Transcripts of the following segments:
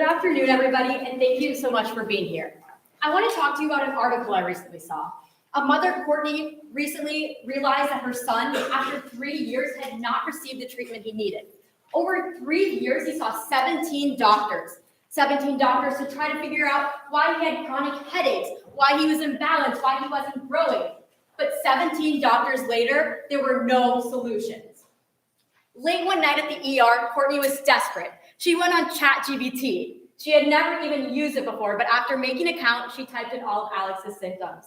afternoon, everybody, and thank you so much for being here. I want to talk to you about an article I recently saw. A mother, Courtney, recently realized that her son, after 3 years, had not received the treatment he needed. Over 3 years, he saw 17 doctors. 17 doctors to try to figure out why he had chronic headaches, why he was imbalanced, why he wasn't growing. But 17 doctors later, there were no solutions. Late one night at the ER, Courtney was desperate. She went on ChatGPT. She had never even used it before, but after making an account, she typed in all of Alex's symptoms.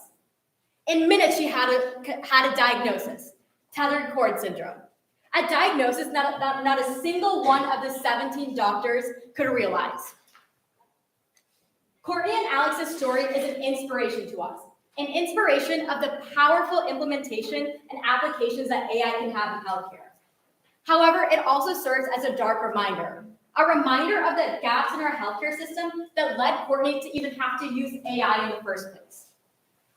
In minutes, she had a diagnosis, tethered cord syndrome. A diagnosis not a single one of the 17 doctors could realize. Courtney and Alex's story is an inspiration to us, an inspiration of the powerful implementation and applications that AI can have in healthcare. However, it also serves as a dark reminder of the gaps in our healthcare system that led Courtney to even have to use AI in the first place.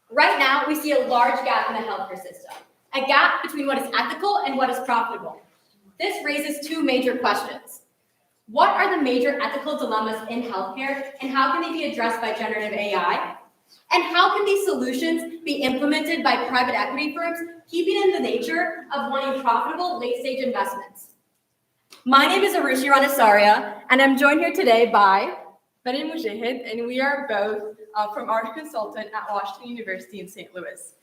Right now, we see a large gap in the healthcare system, a gap between what is ethical and what is profitable. This raises two major questions. What are the major ethical dilemmas in healthcare, and how can they be addressed by generative AI? And how can these solutions be implemented by private equity firms, keeping in the nature of wanting profitable late-stage investments? My name is Arushi Ranasaria, and I'm joined here today by Marin Mujahid, and we are both from Art Consultant at Washington University in St. Louis.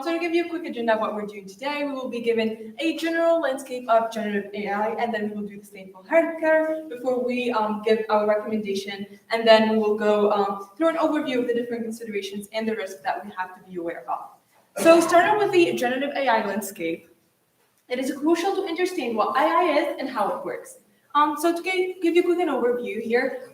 So to give you a quick agenda of what we're doing today, we will be given a general landscape of generative AI, and then we will do the same for healthcare before we give our recommendation, and then we will go through an overview of the different considerations and the risks that we have to be aware of. So starting with the generative AI landscape, it is crucial to understand what AI is and how it works. So to give you a quick overview here,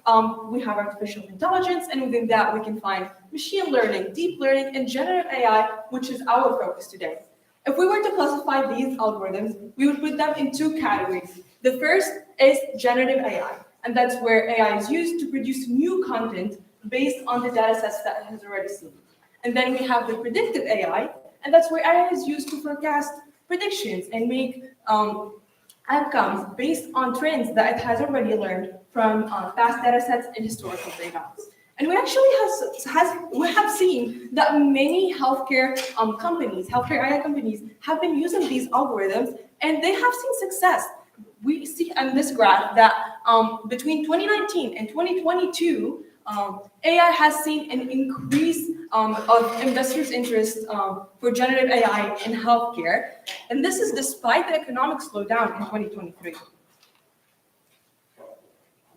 we have artificial intelligence, and within that we can find machine learning, deep learning, and generative AI, which is our focus today. If we were to classify these algorithms, we would put them in two categories. The first is generative AI, and that's where AI is used to produce new content based on the data sets that it has already seen. And then we have the predictive AI, and that's where AI is used to forecast predictions and make outcomes based on trends that it has already learned from past data sets and historical data. And we actually have seen that many healthcare AI companies have been using these algorithms, and they have seen success. We see on this graph that between 2019 and 2022, AI has seen an increase of investors' interest for generative AI in healthcare, and this is despite the economic slowdown in 2023.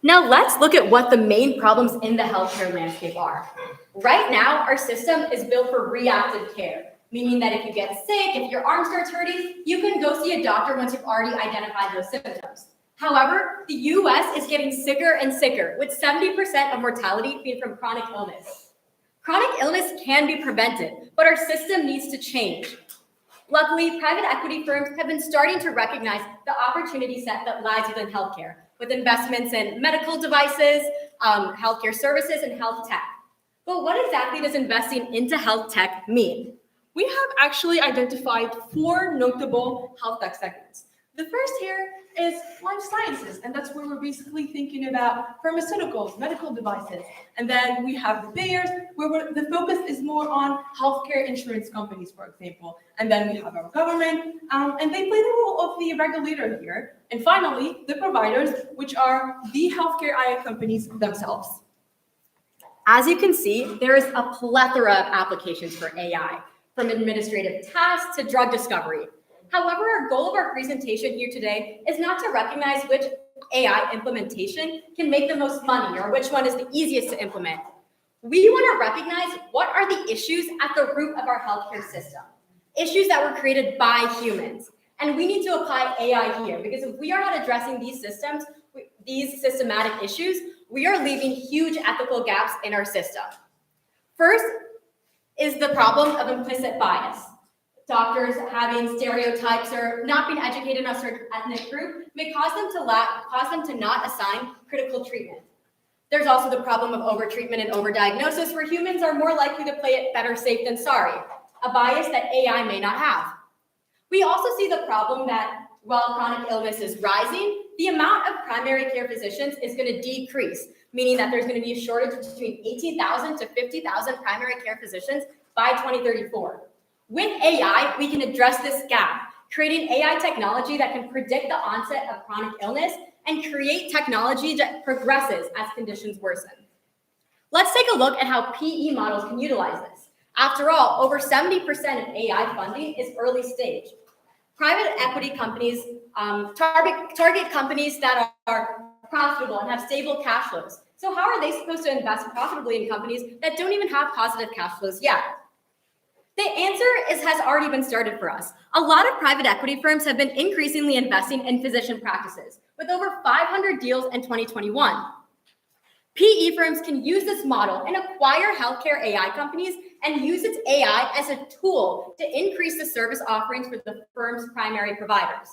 Now let's look at what the main problems in the healthcare landscape are. Right now, our system is built for reactive care, meaning that if you get sick, if your arm starts hurting, you can go see a doctor once you've already identified those symptoms. However, the US is getting sicker and sicker, with 70% of mortality being from chronic illness. Chronic illness can be prevented, but our system needs to change. Luckily, private equity firms have been starting to recognize the opportunity set that lies within healthcare, with investments in medical devices, healthcare services, and health tech. But what exactly does investing into health tech mean? We have actually identified 4 notable health tech segments. The first here is life sciences, and that's where we're basically thinking about pharmaceuticals, medical devices. And then we have the payers, where the focus is more on healthcare insurance companies, for example. And then we have our government, and they play the role of the regulator here. And finally, the providers, which are the healthcare AI companies themselves. As you can see, there is a plethora of applications for AI, from administrative tasks to drug discovery. However, our goal of our presentation here today is not to recognize which AI implementation can make the most money or which one is the easiest to implement. We want to recognize what are the issues at the root of our healthcare system, issues that were created by humans. And we need to apply AI here, because if we are not addressing these systematic issues, we are leaving huge ethical gaps in our system. First is the problem of implicit bias. Doctors having stereotypes or not being educated in a certain ethnic group may cause them to not assign critical treatment. There's also the problem of overtreatment and overdiagnosis, where humans are more likely to play it better safe than sorry, a bias that AI may not have. We also see the problem that while chronic illness is rising, the amount of primary care physicians is going to decrease, meaning that there's going to be a shortage of between 18,000 to 50,000 primary care physicians by 2034. With AI, we can address this gap, creating AI technology that can predict the onset of chronic illness and create technology that progresses as conditions worsen. Let's take a look at how PE models can utilize this. After all, over 70% of AI funding is early stage. Private equity companies target companies that are profitable and have stable cash flows. So how are they supposed to invest profitably in companies that don't even have positive cash flows yet? The answer has already been started for us. A lot of private equity firms have been increasingly investing in physician practices, with over 500 deals in 2021. PE firms can use this model and acquire healthcare AI companies and use its AI as a tool to increase the service offerings for the firm's primary providers.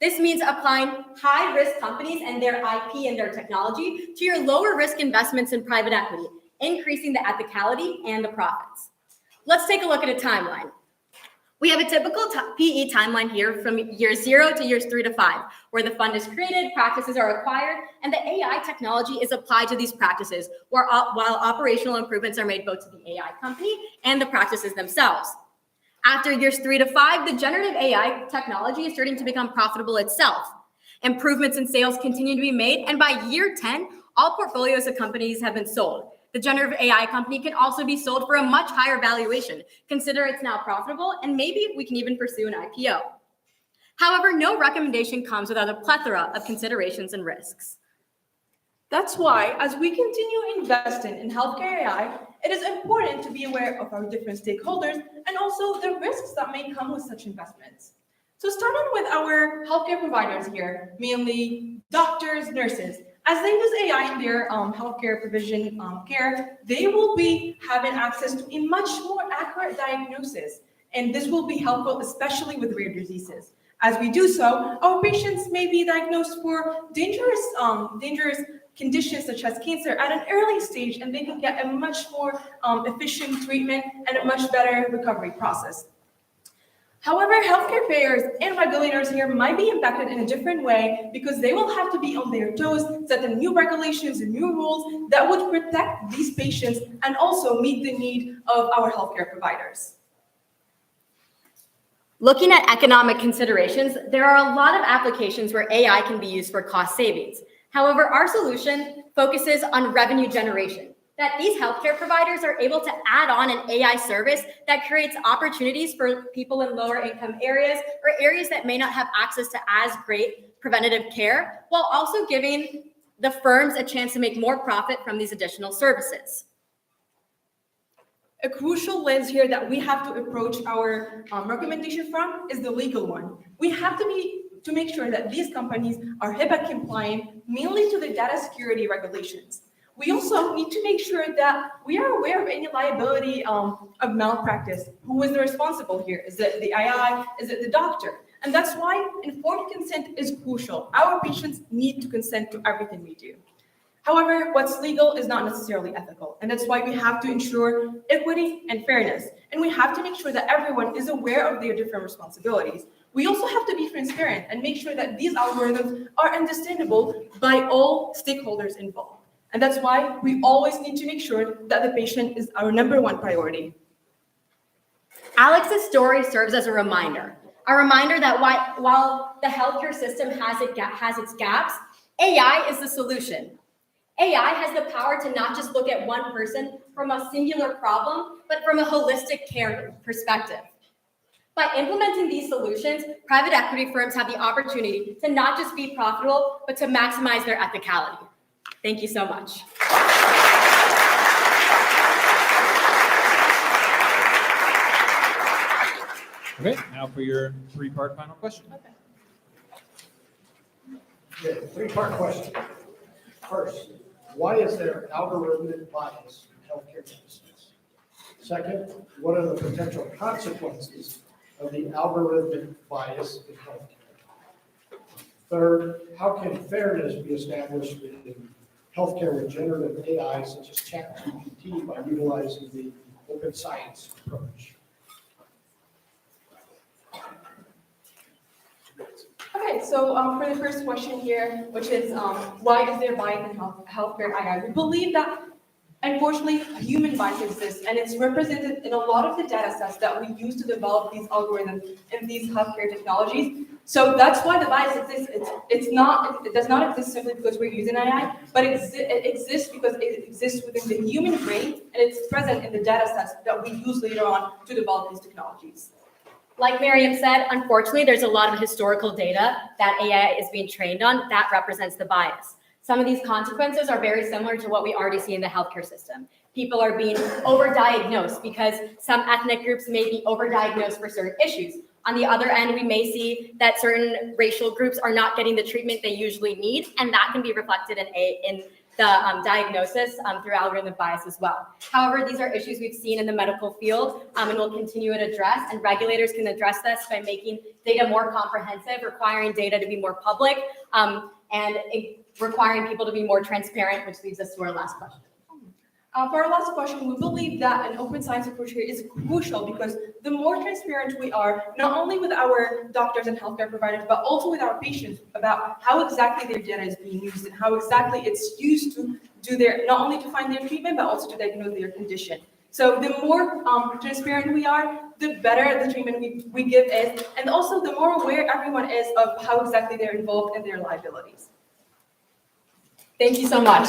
This means applying high-risk companies and their IP and their technology to your lower-risk investments in private equity, increasing the ethicality and the profits. Let's take a look at a timeline. We have a typical PE timeline here from year 0 to years 3 to 5, where the fund is created, practices are acquired, and the AI technology is applied to these practices, while operational improvements are made both to the AI company and the practices themselves. After years 3 to 5, the generative AI technology is starting to become profitable itself. Improvements in sales continue to be made, and by year 10, all portfolios of companies have been sold. The generative AI company can also be sold for a much higher valuation. Consider it's now profitable, and maybe we can even pursue an IPO. However, no recommendation comes without a plethora of considerations and risks. That's why, as we continue investing in healthcare AI, it is important to be aware of our different stakeholders and also the risks that may come with such investments. So starting with our healthcare providers here, mainly doctors, nurses, as they use AI in their healthcare provision care, they will be having access to a much more accurate diagnosis. And this will be helpful, especially with rare diseases. As we do so, our patients may be diagnosed for dangerous conditions such as cancer at an early stage, and they can get a much more efficient treatment and a much better recovery process. However, healthcare payers and regulators here might be impacted in a different way because they will have to be on their toes, set the new regulations and new rules that would protect these patients and also meet the need of our healthcare providers. Looking at economic considerations, there are a lot of applications where AI can be used for cost savings. However, our solution focuses on revenue generation, that these healthcare providers are able to add on an AI service that creates opportunities for people in lower income areas or areas that may not have access to as great preventative care, while also giving the firms a chance to make more profit from these additional services. A crucial lens here that we have to approach our recommendation from is the legal one. We have to make sure that these companies are HIPAA compliant, mainly to the data security regulations. We also need to make sure that we are aware of any liability of malpractice. Who is the responsible here? Is it the AI? Is it the doctor? And that's why informed consent is crucial. Our patients need to consent to everything we do. However, what's legal is not necessarily ethical, and that's why we have to ensure equity and fairness, and we have to make sure that everyone is aware of their different responsibilities. We also have to be transparent and make sure that these algorithms are understandable by all stakeholders involved. And that's why we always need to make sure that the patient is our #1 priority. Alex's story serves as a reminder that while the healthcare system has its gaps, AI is the solution. AI has the power to not just look at one person from a singular problem, but from a holistic care perspective. By implementing these solutions, private equity firms have the opportunity to not just be profitable, but to maximize their ethicality. Thank you so much. Okay, now for your three-part final question. Okay, three-part question. First, why is there algorithmic bias in healthcare medicines? Second, what are the potential consequences of the algorithmic bias in healthcare? Third, how can fairness be established in healthcare with generative AI such as ChatGPT by utilizing the open science approach? Okay, so for the first question here, which is why is there bias in healthcare AI? We believe that unfortunately human bias exists, and it's represented in a lot of the data sets that we use to develop these algorithms and these healthcare technologies. So that's why the bias exists. It does not exist simply because we're using AI, but it exists because it exists within the human brain, and it's present in the data sets that we use later on to develop these technologies. Like Miriam said, unfortunately, there's a lot of historical data that AI is being trained on that represents the bias. Some of these consequences are very similar to what we already see in the healthcare system. People are being overdiagnosed because some ethnic groups may be overdiagnosed for certain issues. On the other end, we may see that certain racial groups are not getting the treatment they usually need, and that can be reflected in the diagnosis through algorithmic bias as well. However, these are issues we've seen in the medical field and will continue to address, and regulators can address this by making data more comprehensive, requiring data to be more public, and requiring people to be more transparent, which leads us to our last question. For our last question, we believe that an open science approach here is crucial because the more transparent we are, not only with our doctors and healthcare providers, but also with our patients about how exactly their data is being used and how exactly it's used to do not only to find their treatment, but also to diagnose their condition. So the more transparent we are, the better the treatment we give is, and also the more aware everyone is of how exactly they're involved in their liabilities. Thank you so much.